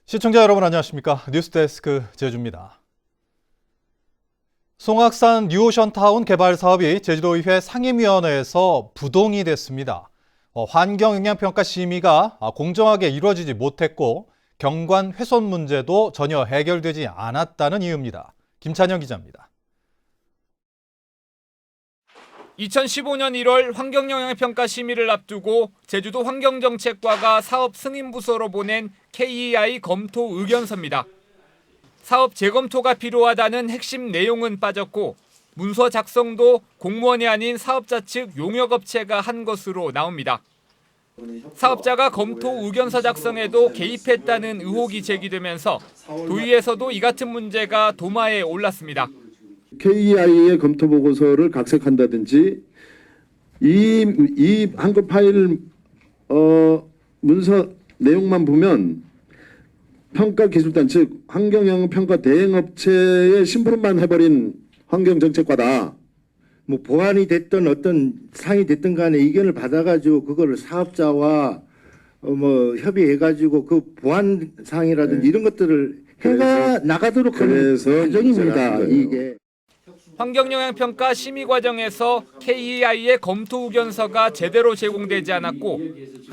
시청자 여러분 안녕하십니까? 뉴스데스크 제주입니다. 송악산 뉴오션타운 개발 사업이 제주도의회 상임위원회에서 부동이 됐습니다. 환경영향평가 심의가 공정하게 이루어지지 못했고 경관 훼손 문제도 전혀 해결되지 않았다는 이유입니다. 김찬영 기자입니다. 2015년 1월 환경영향평가 심의를 앞두고 제주도 환경정책과가 사업 승인부서로 보낸 KEI 검토 의견서입니다. 사업 재검토가 필요하다는 핵심 내용은 빠졌고 문서 작성도 공무원이 아닌 사업자 측 용역업체가 한 것으로 나옵니다. 사업자가 검토 의견서 작성에도 개입했다는 의혹이 제기되면서 도의회에서도 이 같은 문제가 도마에 올랐습니다. KEI의 검토 보고서를 각색한다든지 이 한글 파일 문서 내용만 보면 평가기술단 즉 환경영향평가 대행업체의 심부름만 해버린 환경정책과다. 뭐 보완이 됐든 어떤 상이 됐든 간에 의견을 받아가지고 그거를 사업자와 뭐 협의해가지고 그 보완 사항이라든지 이런 것들을 해가 나가도록 하는 과정입니다. 이게. 환경영향평가 심의 과정에서 KEI의 검토 의견서가 제대로 제공되지 않았고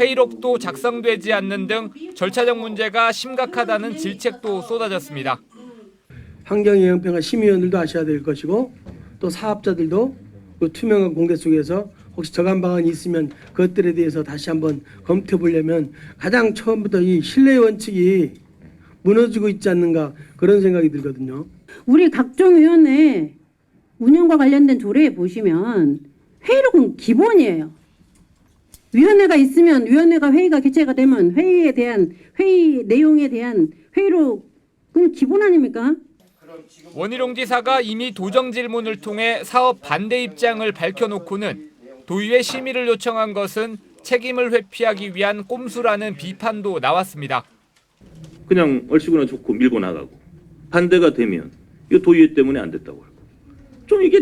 회의록도 작성되지 않는 등 절차적 문제가 심각하다는 질책도 쏟아졌습니다. 환경영향평가 심의위원들도 아셔야 될 것이고 또 사업자들도 그 투명한 공개 속에서 혹시 저감 방안이 있으면 그것들에 대해서 다시 한번 검토해 보려면 가장 처음부터 이 신뢰 원칙이 무너지고 있지 않는가 그런 생각이 들거든요. 우리 각종 위원회 운영과 관련된 조례에 보시면 회의록은 기본이에요. 위원회가 있으면 회의가 개최가 되면 회의 내용에 대한 회의록은 기본 아닙니까? 원희룡 지사가 이미 도정 질문을 통해 사업 반대 입장을 밝혀놓고는 도의회 심의를 요청한 것은 책임을 회피하기 위한 꼼수라는 비판도 나왔습니다. 그냥 얼씨구나 좋고 밀고 나가고 반대가 되면 이거 도의회 때문에 안 됐다고 하고 좀 이게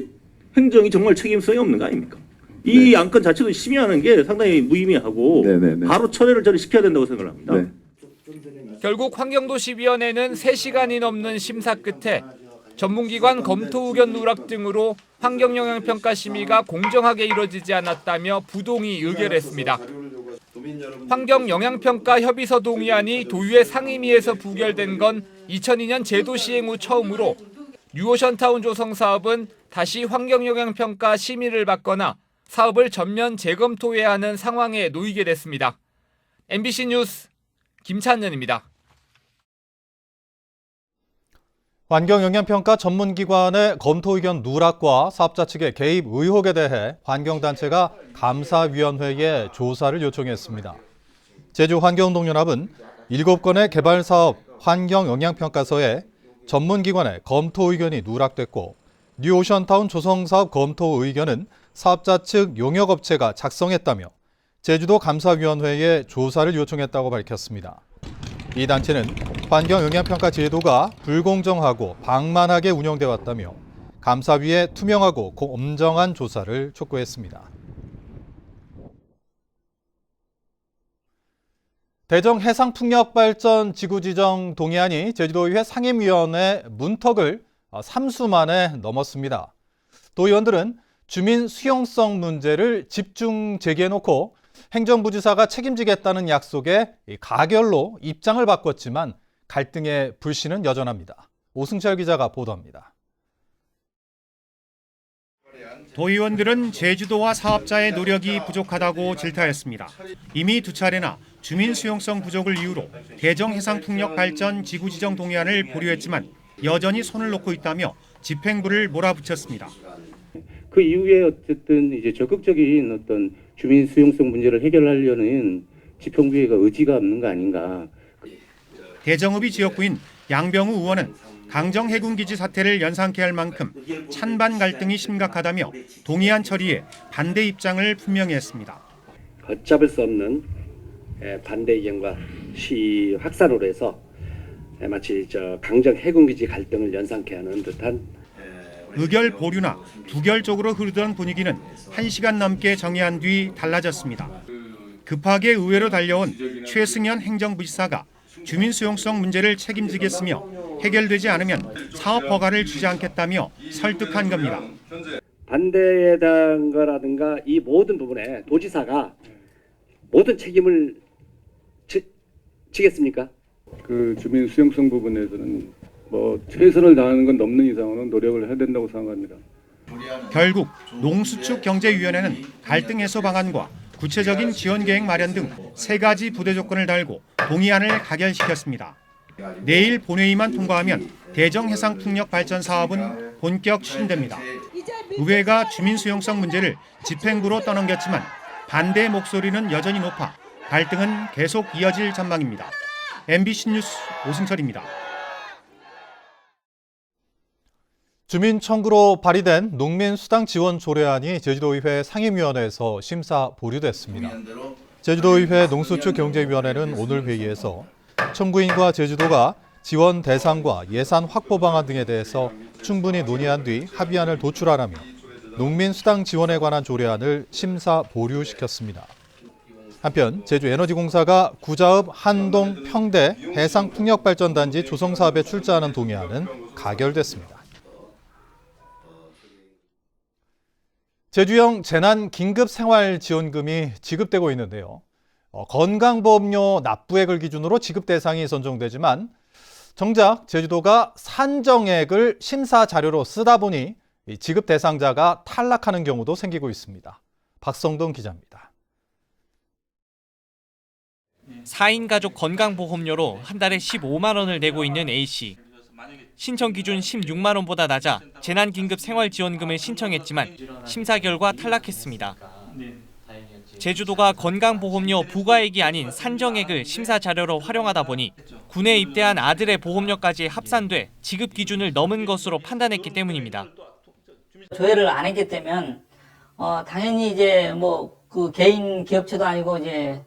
행정이 정말 책임성이 없는 거 아닙니까? 이 안건 자체도 심의하는 게 상당히 무의미하고 바로 철회를 저는 시켜야 된다고 생각을 합니다. 결국 환경도시위원회는 3시간이 넘는 심사 끝에 전문기관 검토 의견 누락 등으로 환경영향평가 심의가 공정하게 이루어지지 않았다며 부동의 의결했습니다. 환경영향평가 협의서 동의안이 도의회 상임위에서 부결된 건 2002년 제도 시행 후 처음으로 뉴오션타운 조성 사업은 다시 환경영향평가 심의를 받거나 사업을 전면 재검토해야 하는 상황에 놓이게 됐습니다. MBC 뉴스 김찬년입니다. 환경영향평가 전문기관의 검토 의견 누락과 사업자 측의 개입 의혹에 대해 환경단체가 감사위원회에 조사를 요청했습니다. 제주환경동연합은 7건의 개발사업 환경영향평가서에 전문기관의 검토 의견이 누락됐고 뉴오션타운 조성사업 검토 의견은 사업자 측 용역업체가 작성했다며 제주도 감사위원회에 조사를 요청했다고 밝혔습니다. 이 단체는 환경영향평가 제도가 불공정하고 방만하게 운영돼 왔다며 감사위에 투명하고 엄정한 조사를 촉구했습니다. 대정 해상풍력발전 지구지정 동의안이 제주도의회 상임위원회 문턱을 3수 만에 넘었습니다. 도의원들은 주민 수용성 문제를 집중 제기해놓고 행정부지사가 책임지겠다는 약속에 가결로 입장을 바꿨지만 갈등의 불씨는 여전합니다. 오승철 기자가 보도합니다. 도의원들은 제주도와 사업자의 노력이 부족하다고 질타했습니다. 이미 2차례나 주민 수용성 부족을 이유로 대정 해상풍력 발전 지구지정 동의안을 보류했지만 여전히 손을 놓고 있다며 집행부를 몰아붙였습니다. 그 이후에 어쨌든 이제 적극적인 어떤 주민 수용성 문제를 해결하려는 집행부의 의지가 없는 거 아닌가. 대정읍이 지역구인 양병우 의원은 강정 해군기지 사태를 연상케 할 만큼 찬반 갈등이 심각하다며 동의안 처리에 반대 입장을 분명히 했습니다. 걷잡을 수 없는 반대 의견과 시위 확산으로 해서 마치 강정 해군기지 갈등을 연상케 하는 듯한 의결 보류나 부결 쪽으로 흐르던 분위기는 1시간 넘게 정의한 뒤 달라졌습니다. 급하게 의회로 달려온 최승현 행정부지사가 주민 수용성 문제를 책임지겠으며 해결되지 않으면 사업 허가를 주지 않겠다며 설득한 겁니다. 반대에 대한 거라든가 이 모든 부분에 도지사가 모든 책임을 지겠습니까? 그 주민 수용성 부분에서는 뭐 최선을 다하는 건 넘는 이상으로는 노력을 해야 된다고 생각합니다. 결국 농수축경제위원회는 갈등 해소 방안과 구체적인 지원 계획 마련 등 3가지 부대 조건을 달고 동의안을 가결시켰습니다. 내일 본회의만 통과하면 대정해상풍력 발전 사업은 본격 추진됩니다. 의회가 주민 수용성 문제를 집행부로 떠넘겼지만 반대 목소리는 여전히 높아 갈등은 계속 이어질 전망입니다. MBC 뉴스 오승철입니다. 주민 청구로 발의된 농민 수당 지원 조례안이 제주도의회 상임위원회에서 심사 보류됐습니다. 제주도의회 농수축경제위원회는 오늘 회의에서 청구인과 제주도가 지원 대상과 예산 확보 방안 등에 대해서 충분히 논의한 뒤 합의안을 도출하라며 농민 수당 지원에 관한 조례안을 심사 보류시켰습니다. 한편 제주에너지공사가 구자읍 한동 평대 해상풍력발전단지 조성사업에 출자하는 동의안은 가결됐습니다. 제주형 재난긴급생활지원금이 지급되고 있는데요. 건강보험료 납부액을 기준으로 지급 대상이 선정되지만 정작 제주도가 산정액을 심사 자료로 쓰다 보니 지급 대상자가 탈락하는 경우도 생기고 있습니다. 박성동 기자입니다. 4인 가족 건강보험료로 한 달에 15만 원을 내고 있는 A씨. 신청 기준 16만 원보다 낮아 재난긴급생활지원금을 신청했지만 심사 결과 탈락했습니다. 제주도가 건강보험료 부과액이 아닌 산정액을 심사 자료로 활용하다 보니 군에 입대한 아들의 보험료까지 합산돼 지급 기준을 넘은 것으로 판단했기 때문입니다. 조회를 안 했기 때문에 당연히 이제 그 개인 기업체도 아니고 이제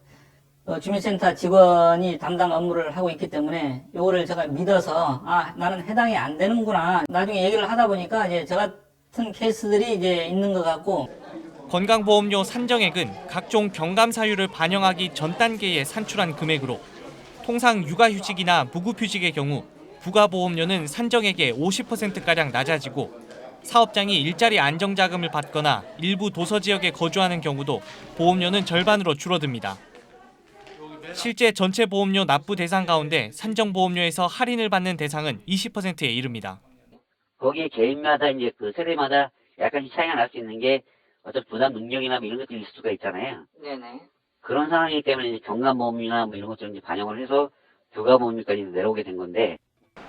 주민센터 직원이 담당 업무를 하고 있기 때문에 요거를 제가 믿어서 나는 해당이 안 되는구나. 나중에 얘기를 하다 보니까 이제 저 같은 케이스들이 이제 있는 것 같고. 건강보험료 산정액은 각종 경감 사유를 반영하기 전 단계에 산출한 금액으로 통상 육아휴직이나 무급휴직의 경우 부가보험료는 산정액의 50%가량 낮아지고 사업장이 일자리 안정자금을 받거나 일부 도서지역에 거주하는 경우도 보험료는 절반으로 줄어듭니다. 실제 전체 보험료 납부 대상 가운데 산정보험료에서 할인을 받는 대상은 20%에 이릅니다. 거기에 개인마다 이제 그 세대마다 약간씩 차이가 날 수 있는 게 어떤 부담 능력이나 이런 것들이 있을 수가 있잖아요. 네네. 그런 상황이기 때문에 이제 경감보험이나 이런 것들을 이제 반영을 해서 부가보험료까지 내려오게 된 건데.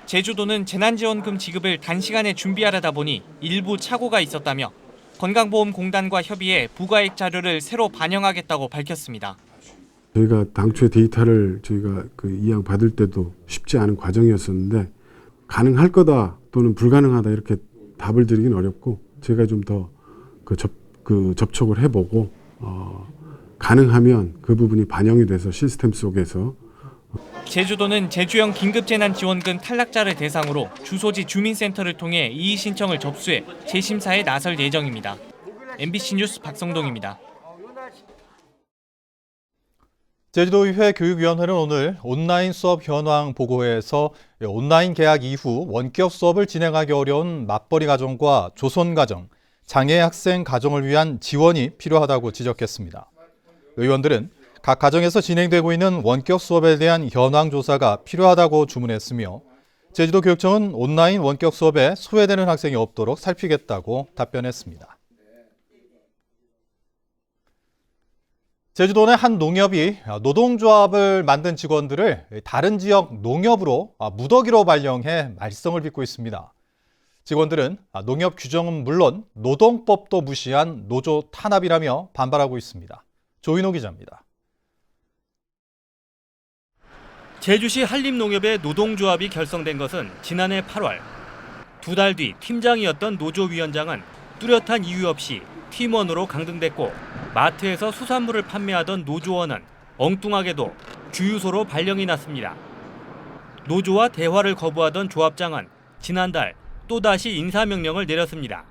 제주도는 재난지원금 지급을 단시간에 준비하려다 보니 일부 착오가 있었다며 건강보험공단과 협의해 부가액 자료를 새로 반영하겠다고 밝혔습니다. 저희가 당초에 데이터를 저희가 이양 받을 때도 쉽지 않은 과정이었었는데 가능할 거다 또는 불가능하다 이렇게 답을 드리긴 어렵고 제가 좀 더 접촉을 해보고 가능하면 그 부분이 반영이 돼서 시스템 속에서. 제주도는 제주형 긴급재난지원금 탈락자를 대상으로 주소지 주민센터를 통해 이의 신청을 접수해 재심사에 나설 예정입니다. MBC 뉴스 박성동입니다. 제주도의회 교육위원회는 오늘 온라인 수업 현황 보고회에서 온라인 개학 이후 원격 수업을 진행하기 어려운 맞벌이 가정과 조손 가정, 장애 학생 가정을 위한 지원이 필요하다고 지적했습니다. 의원들은 각 가정에서 진행되고 있는 원격 수업에 대한 현황 조사가 필요하다고 주문했으며 제주도교육청은 온라인 원격 수업에 소외되는 학생이 없도록 살피겠다고 답변했습니다. 제주도 내 한 농협이 노동조합을 만든 직원들을 다른 지역 농협으로 무더기로 발령해 말썽을 빚고 있습니다. 직원들은 농협 규정은 물론 노동법도 무시한 노조 탄압이라며 반발하고 있습니다. 조인호 기자입니다. 제주시 한림농협의 노동조합이 결성된 것은 지난해 8월. 2달 뒤 팀장이었던 노조위원장은 뚜렷한 이유 없이 팀원으로 강등됐고 마트에서 수산물을 판매하던 노조원은 엉뚱하게도 주유소로 발령이 났습니다. 노조와 대화를 거부하던 조합장은 지난달 또다시 인사명령을 내렸습니다.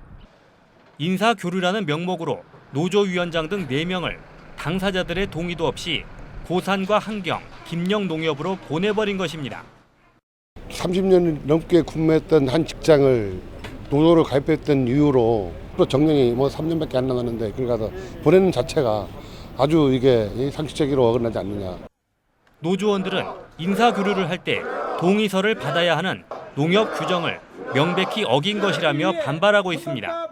인사교류라는 명목으로 노조위원장 등 4명을 당사자들의 동의도 없이 고산과 환경, 김영 농협으로 보내버린 것입니다. 30년 넘게 근무했던 한 직장을 노조를 가입했던 이유로 또 정년이 3년밖에 안 남았는데 그걸 가서 보내는 자체가 아주 이게 상식적으로 어긋나지 않느냐. 노조원들은 인사교류를 할 때 동의서를 받아야 하는 농협 규정을 명백히 어긴 것이라며 반발하고 있습니다.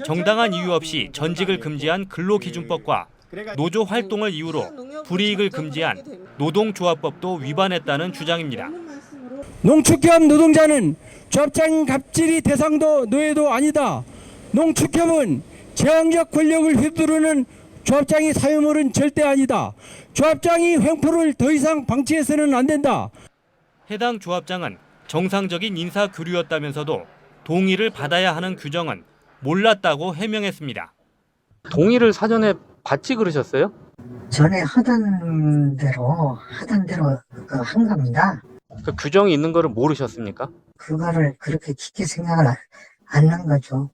정당한 이유 없이 전직을 금지한 근로기준법과 노조 활동을 이유로 불이익을 금지한 노동조합법도 위반했다는 주장입니다. 농축협 노동자는 조합장 갑질이 대상도 노예도 아니다. 농축협은 제왕적 권력을 휘두르는 조합장이 사유물은 절대 아니다. 조합장이 횡포를 더 이상 방치해서는 안 된다. 해당 조합장은 정상적인 인사교류였다면서도 동의를 받아야 하는 규정은 몰랐다고 해명했습니다. 동의를 사전에 받지 그러셨어요? 전에 하던 대로 한 겁니다. 그 규정이 있는 거를 모르셨습니까? 그거를 그렇게 깊게 생각을 안 한 거죠.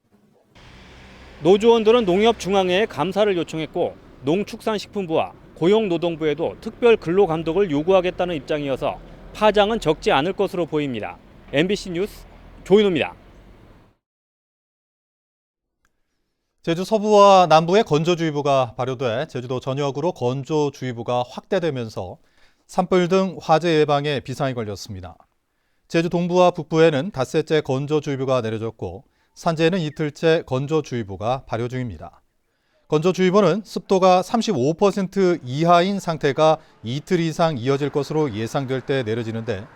노조원들은 농협중앙회에 감사를 요청했고 농축산식품부와 고용노동부에도 특별 근로감독을 요구하겠다는 입장이어서 파장은 적지 않을 것으로 보입니다. MBC 뉴스 조인호입니다. 제주 서부와 남부에 건조주의보가 발효돼 제주도 전역으로 건조주의보가 확대되면서 산불 등 화재 예방에 비상이 걸렸습니다. 제주 동부와 북부에는 닷새째 건조주의보가 내려졌고 산지에는 이틀째 건조주의보가 발효 중입니다. 건조주의보는 습도가 35% 이하인 상태가 이틀 이상 이어질 것으로 예상될 때 내려지는데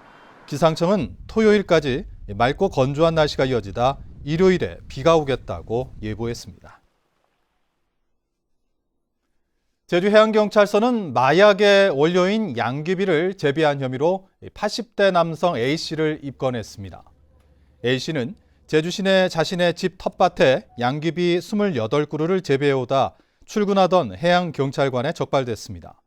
기상청은 토요일까지 맑고 건조한 날씨가 이어지다 일요일에 비가 오겠다고 예보했습니다. 제주해양경찰서는 마약의 원료인 양귀비를 재배한 혐의로 80대 남성 A씨를 입건했습니다. A씨는 제주 시내 자신의 집 텃밭에 양귀비 28그루를 재배해오다 출근하던 해양경찰관에 적발됐습니다.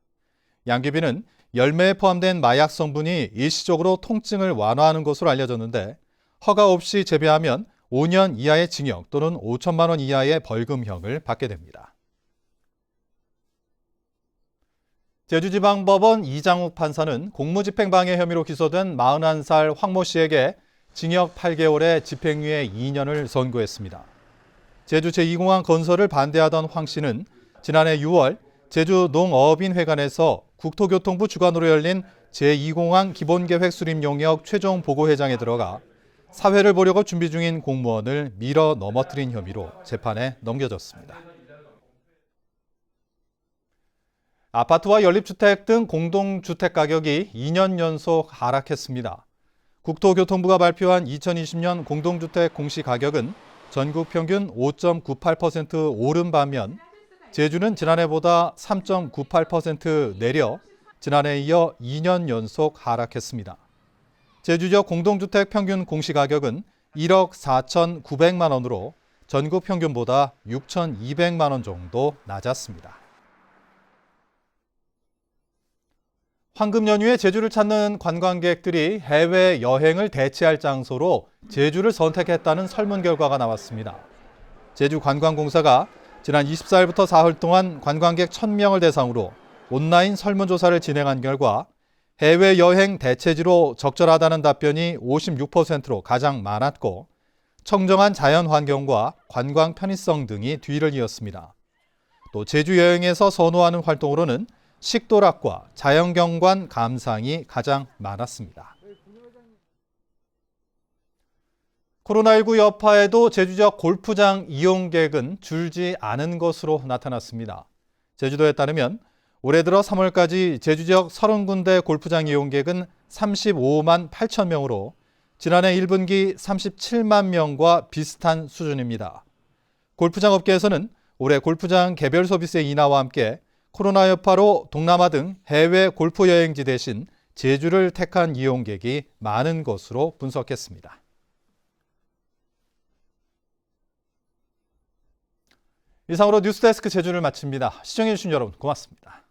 양귀비는 열매에 포함된 마약 성분이 일시적으로 통증을 완화하는 것으로 알려졌는데 허가 없이 재배하면 5년 이하의 징역 또는 5천만 원 이하의 벌금형을 받게 됩니다. 제주지방법원 이장욱 판사는 공무집행방해 혐의로 기소된 41살 황모 씨에게 징역 8개월에 집행유예 2년을 선고했습니다. 제주 제2공항 건설을 반대하던 황 씨는 지난해 6월 제주 농어업인회관에서 국토교통부 주관으로 열린 제2공항 기본계획 수립 용역 최종 보고회장에 들어가 사회를 보려고 준비 중인 공무원을 밀어 넘어뜨린 혐의로 재판에 넘겨졌습니다. 아파트와 연립주택 등 공동주택 가격이 2년 연속 하락했습니다. 국토교통부가 발표한 2020년 공동주택 공시가격은 전국 평균 5.98% 오른 반면 제주는 지난해보다 3.98% 내려 지난해에 이어 2년 연속 하락했습니다. 제주 지역 공동주택 평균 공시가격은 1억 4,900만 원으로 전국 평균보다 6,200만 원 정도 낮았습니다. 황금 연휴에 제주를 찾는 관광객들이 해외 여행을 대체할 장소로 제주를 선택했다는 설문 결과가 나왔습니다. 제주관광공사가 지난 24일부터 사흘 동안 관광객 1,000명을 대상으로 온라인 설문조사를 진행한 결과 해외 여행 대체지로 적절하다는 답변이 56%로 가장 많았고 청정한 자연 환경과 관광 편의성 등이 뒤를 이었습니다. 또 제주 여행에서 선호하는 활동으로는 식도락과 자연경관 감상이 가장 많았습니다. 코로나19 여파에도 제주 지역 골프장 이용객은 줄지 않은 것으로 나타났습니다. 제주도에 따르면 올해 들어 3월까지 제주 지역 30군데 골프장 이용객은 35만 8천 명으로 지난해 1분기 37만 명과 비슷한 수준입니다. 골프장 업계에서는 올해 골프장 개별 서비스의 인하와 함께 코로나 여파로 동남아 등 해외 골프 여행지 대신 제주를 택한 이용객이 많은 것으로 분석했습니다. 이상으로 뉴스데스크 제주를 마칩니다. 시청해주신 여러분 고맙습니다.